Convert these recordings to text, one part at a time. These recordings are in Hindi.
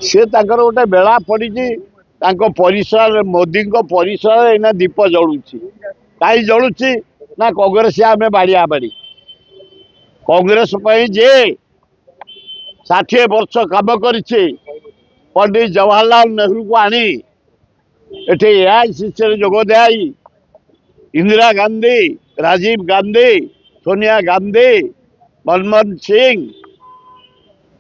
सी गोटे बेला पड़ी परिसर मोदी परिसर एना दीप जलुची कहीं जलुची ना कांग्रेस आम बाड़िया बाड़ी कांग्रेस जे 60 वर्ष काम कर पंडित जवाहरलाल नेहरू को आनी एटे एआईसीसी जोगद इंदिरा गांधी राजीव गांधी सोनिया गांधी मनमोहन सिंह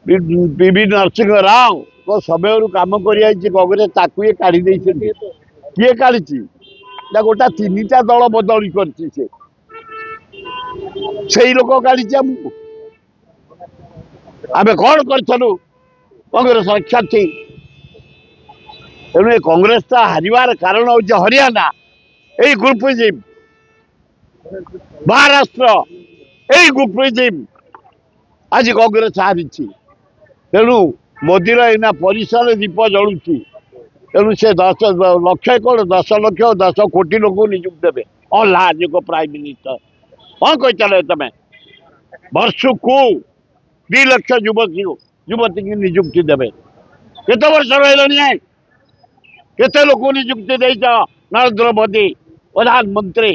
पीवी नरसिंह राव तो समय कम कर ताकू ये काढ़ी किए काढ़ी गोटा 3टा दल बदली कर लोक काढ़ी आमको आम कौन करूँ कांग्रेस क्षति तेणु कांग्रेस हार कारण हूँ हरियाणा यही ग्रुपिज्म महाराष्ट्र यही ग्रुपिज्म आज कांग्रेस हारी तेणु मोदीर एना परिसर दीप जलुची तेणु से 10 लक्ष कौन 10 लक्ष 10 कोटी लोक निजुक्ति देवे आज को प्राइम मिनिस्टर कौन कही तुम वर्ष को 2 लाख युवती की निजुक्ति देवे केते वर्ष रही केते लोक निजुक्ति दे नरेंद्र मोदी प्रधानमंत्री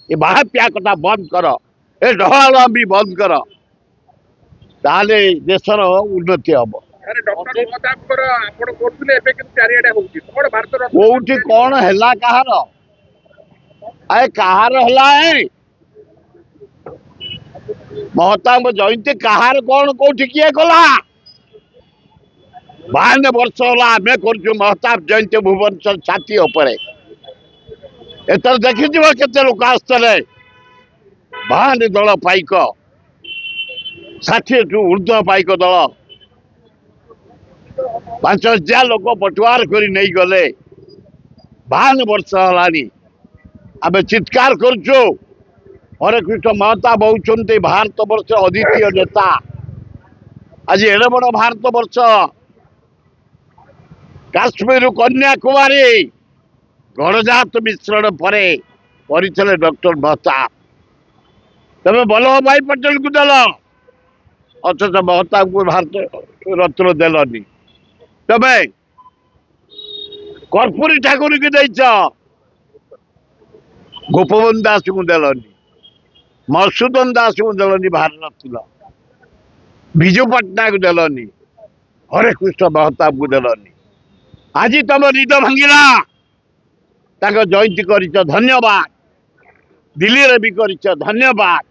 ये बाह्या कथा बंद कर ए ढहला भी बंद कर ताले देशर उन्नति हम कौटी कौन है कहार अरे कहार है महताब जयंती कहार कौन कौटी किए कला 52 वर्ष है आम कर महताब जयंती भुवनेश्वर छाती उपर एतर देखी के लोक आसते 52 दल पाइक 60 टू ऊर्ध्व पाइक दल 5000 लोक पटुआर कर नहीं गले 52 वर्ष है आम चित्कार करुचु हरे कृष्ण महताब होती भारत वर्ष अद्वितीय नेता आज एड़े बड़ भारत वर्ष काश्मीर कन्याकुमारी गणजात मिश्रण पर डॉक्टर महताब तमें वल्लभ भाई पटेल को देल अथच महताब को भारत रत्न देलनी तमें कर्पूरी ठाकुर की देच गोपबंधु दास को देलनी मधुसूदन दास को देलनी भारत रत्न विजु पट्टनायक को देलनी हरे कृष्ण महताब को देलनी आज तुम निद भांगिला जयंती कर धन्यवाद दिल्ली रे भी कर धन्यवाद